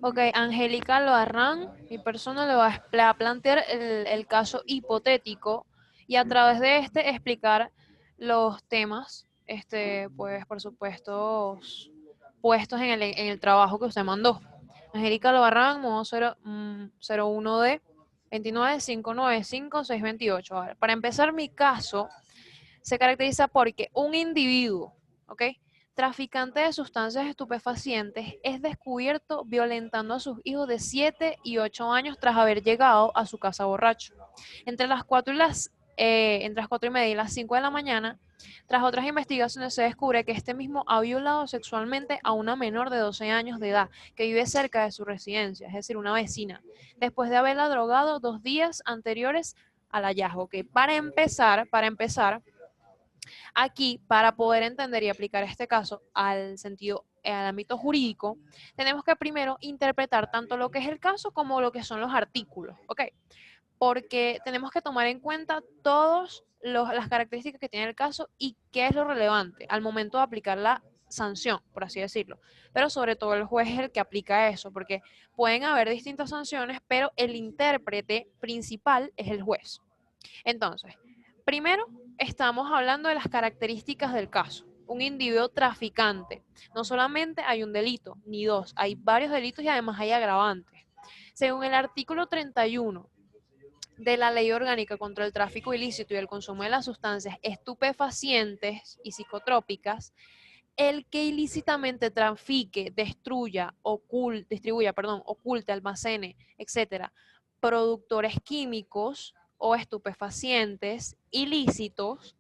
Ok, Angélica Loarrán, mi persona le va a plantear el caso hipotético y a través de este explicar los temas, pues por supuesto, puestos en el trabajo que usted mandó. Angélica Loarrán, modo 01D 29 595 628. A ver, para empezar, mi caso se caracteriza porque un individuo, ¿ok? Traficante de sustancias estupefacientes es descubierto violentando a sus hijos de 7 y 8 años tras haber llegado a su casa borracho. Entre las 4 y entre las 4 y media y las 5 de la mañana, tras otras investigaciones se descubre que este mismo ha violado sexualmente a una menor de 12 años de edad que vive cerca de su residencia, es decir, una vecina, después de haberla drogado 2 días anteriores al hallazgo. Que para empezar, aquí, para poder entender y aplicar este caso al sentido, al ámbito jurídico, tenemos que primero interpretar tanto lo que es el caso como lo que son los artículos, ¿ok? Porque tenemos que tomar en cuenta todas las características que tiene el caso y qué es lo relevante al momento de aplicar la sanción, por así decirlo. Pero sobre todo el juez es el que aplica eso, porque pueden haber distintas sanciones, pero el intérprete principal es el juez. Entonces, primero estamos hablando de las características del caso. Un individuo traficante. No solamente hay un delito, ni dos, hay varios delitos y además hay agravantes. Según el artículo 31 de la Ley Orgánica contra el Tráfico Ilícito y el Consumo de las Sustancias Estupefacientes y Psicotrópicas, el que ilícitamente trafique, oculte, almacene, etcétera, productores químicos o estupefacientes ilícitos,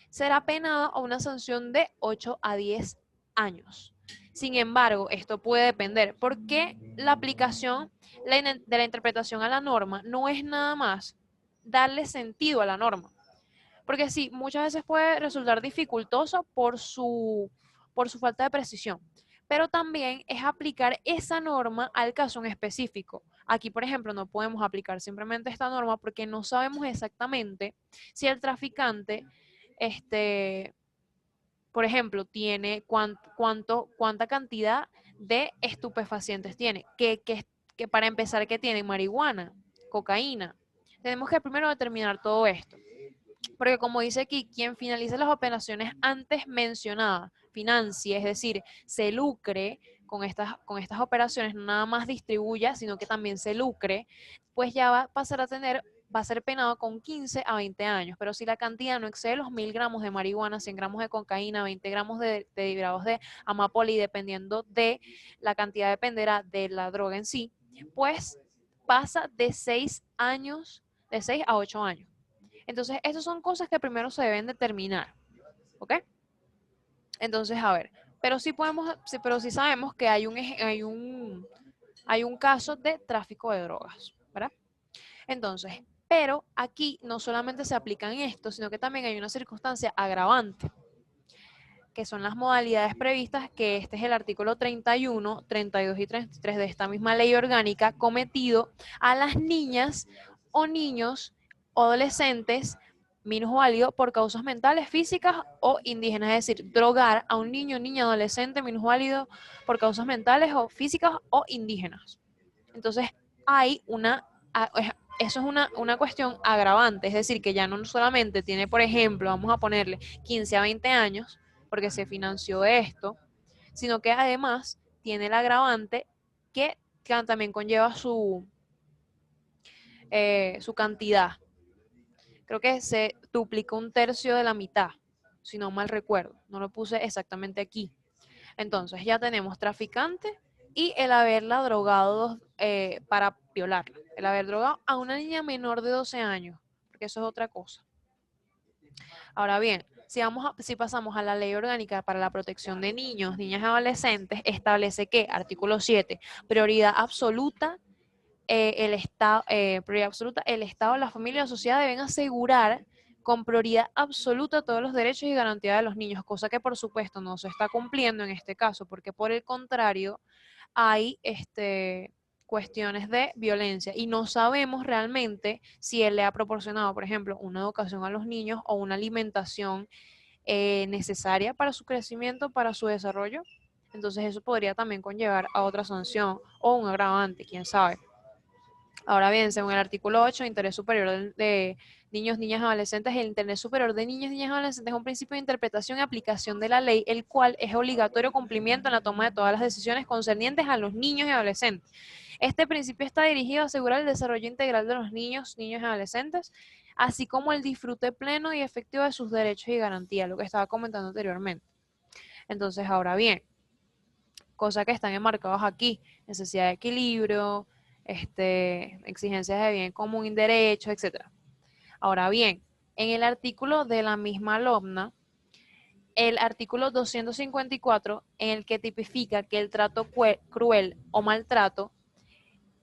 será penado a una sanción de 8 a 10 años. Sin embargo, esto puede depender porque la aplicación de la interpretación a la norma no es nada más darle sentido a la norma. Porque sí, muchas veces puede resultar dificultoso por su falta de precisión, pero también es aplicar esa norma al caso en específico. Aquí, por ejemplo, no podemos aplicar simplemente esta norma porque no sabemos exactamente si el traficante, este, por ejemplo, tiene cuánta cantidad de estupefacientes tiene, que para empezar, que tiene marihuana, cocaína. Tenemos que primero determinar todo esto. Porque como dice aquí, quien finalice las operaciones antes mencionadas, financie, es decir, se lucre con estas operaciones, no nada más distribuya, sino que también se lucre, pues ya va a pasar a tener, va a ser penado con 15 a 20 años. Pero si la cantidad no excede los 1000 gramos de marihuana, 100 gramos de cocaína, 20 gramos de grados de amapola, y dependiendo de la cantidad, dependerá de la droga en sí, pues pasa de 6 años, de 6 a 8 años. Entonces, esas son cosas que primero se deben determinar, ¿ok? Entonces, a ver, pero sí sabemos que hay un caso de tráfico de drogas, ¿verdad? Entonces, pero aquí no solamente se aplican esto, sino que también hay una circunstancia agravante, que son las modalidades previstas, que este es el artículo 31, 32 y 33 de esta misma ley orgánica, cometido a las niñas o niños o adolescentes minusválido por causas mentales, físicas o indígenas, es decir, drogar a un niño, niña, adolescente minusválido por causas mentales o físicas o indígenas. Entonces, hay eso es una cuestión agravante, es decir, que ya no solamente tiene, por ejemplo, vamos a ponerle 15 a 20 años, porque se financió esto, sino que además tiene el agravante que también conlleva su cantidad. Creo que se duplicó un tercio de la mitad, si no mal recuerdo. No lo puse exactamente aquí. Entonces ya tenemos traficante y el haberla drogado para violarla. El haber drogado a una niña menor de 12 años, porque eso es otra cosa. Ahora bien, si pasamos a la Ley Orgánica para la Protección de Niños, Niñas y Adolescentes, establece que, artículo 7, prioridad absoluta, el Estado, la familia y la sociedad deben asegurar con prioridad absoluta todos los derechos y garantías de los niños, cosa que por supuesto no se está cumpliendo en este caso, porque por el contrario hay cuestiones de violencia y no sabemos realmente si él le ha proporcionado, por ejemplo, una educación a los niños o una alimentación necesaria para su crecimiento, para su desarrollo. Entonces eso podría también conllevar a otra sanción o un agravante, quién sabe. Ahora bien, según el artículo 8, interés superior de niños, niñas, adolescentes, el interés superior de niños, niñas, adolescentes es un principio de interpretación y aplicación de la ley, el cual es obligatorio cumplimiento en la toma de todas las decisiones concernientes a los niños y adolescentes. Este principio está dirigido a asegurar el desarrollo integral de los niños, niños y adolescentes, así como el disfrute pleno y efectivo de sus derechos y garantías, lo que estaba comentando anteriormente. Entonces, ahora bien, cosas que están enmarcadas aquí, necesidad de equilibrio, exigencias de bien común, derechos, etcétera. Ahora bien, en el artículo de la misma LOMNA, el artículo 254, en el que tipifica que el trato cruel o maltrato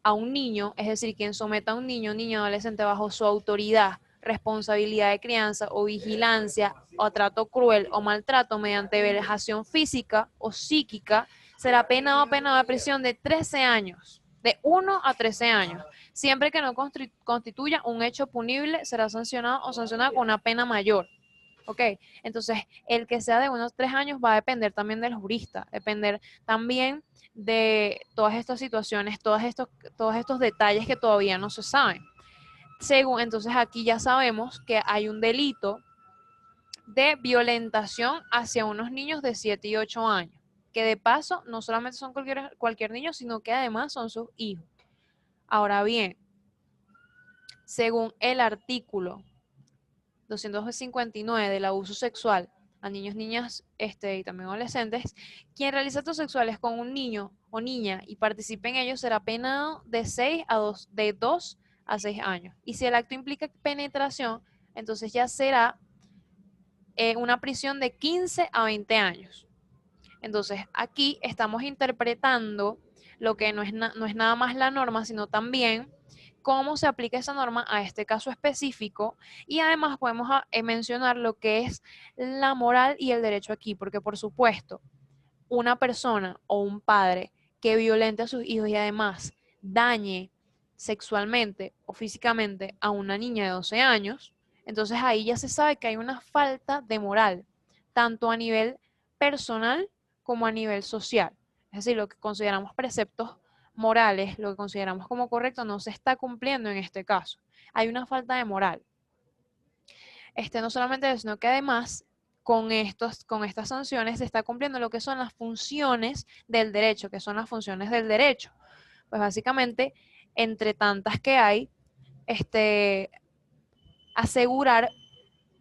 a un niño, es decir, quien someta a un niño, niño, adolescente bajo su autoridad, responsabilidad de crianza o vigilancia o trato cruel o maltrato mediante vejación física o psíquica, será penado o penado de prisión de 13 años, de 1 a 13 años. Siempre que no constituya un hecho punible, será sancionado o sancionado con una pena mayor. ¿Ok? Entonces, el que sea de unos 3 años va a depender también del jurista, depender también de todas estas situaciones, todos estos detalles que todavía no se saben. Según, entonces aquí ya sabemos que hay un delito de violentación hacia unos niños de 7 y 8 años, que de paso no solamente son cualquier niño, sino que además son sus hijos. Ahora bien, según el artículo 259 del abuso sexual a niños, niñas y también adolescentes, quien realiza actos sexuales con un niño o niña y participe en ellos será penado de 2 a 6 años. Y si el acto implica penetración, entonces ya será una prisión de 15 a 20 años. Entonces aquí estamos interpretando lo que no es nada más la norma, sino también cómo se aplica esa norma a este caso específico, y además podemos mencionar lo que es la moral y el derecho aquí, porque por supuesto, una persona o un padre que violente a sus hijos y además dañe sexualmente o físicamente a una niña de 12 años, entonces ahí ya se sabe que hay una falta de moral, tanto a nivel personal como a nivel social. Es decir, lo que consideramos preceptos morales, lo que consideramos como correcto, no se está cumpliendo en este caso. Hay una falta de moral. No solamente eso, sino que además con estas sanciones se está cumpliendo lo que son las funciones del derecho, que son las funciones del derecho. Pues básicamente, entre tantas que hay, asegurar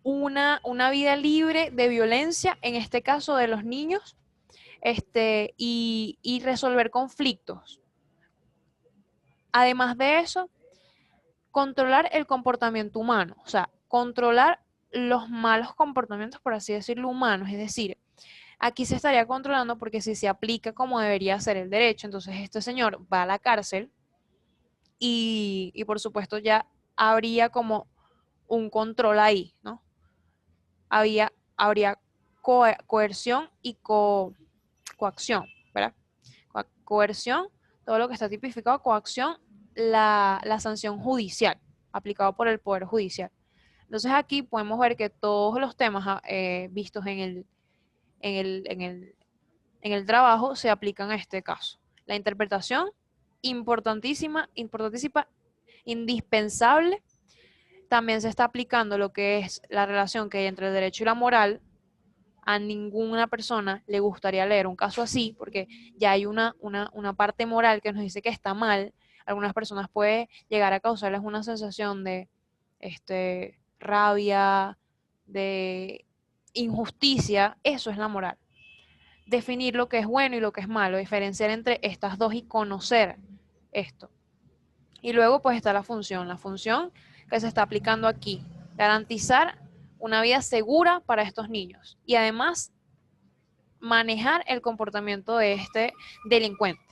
una vida libre de violencia, en este caso de los niños, y resolver conflictos. Además de eso, controlar el comportamiento humano, o sea, controlar los malos comportamientos, por así decirlo, humanos. Es decir, aquí se estaría controlando porque si se aplica como debería ser el derecho, entonces este señor va a la cárcel y por supuesto ya habría como un control ahí, ¿no? Habría coerción y coacción, ¿verdad? Coerción, todo lo que está tipificado, coacción, la sanción judicial, aplicado por el Poder Judicial. Entonces aquí podemos ver que todos los temas vistos en el trabajo se aplican a este caso. La interpretación, importantísima, importantísima, indispensable. También se está aplicando lo que es la relación que hay entre el derecho y la moral. A ninguna persona le gustaría leer un caso así, porque ya hay una parte moral que nos dice que está mal. Algunas personas puede llegar a causarles una sensación de rabia, de injusticia. Eso es la moral. Definir lo que es bueno y lo que es malo, diferenciar entre estas dos y conocer esto. Y luego pues está la función que se está aplicando aquí, garantizar una vida segura para estos niños y además manejar el comportamiento de este delincuente.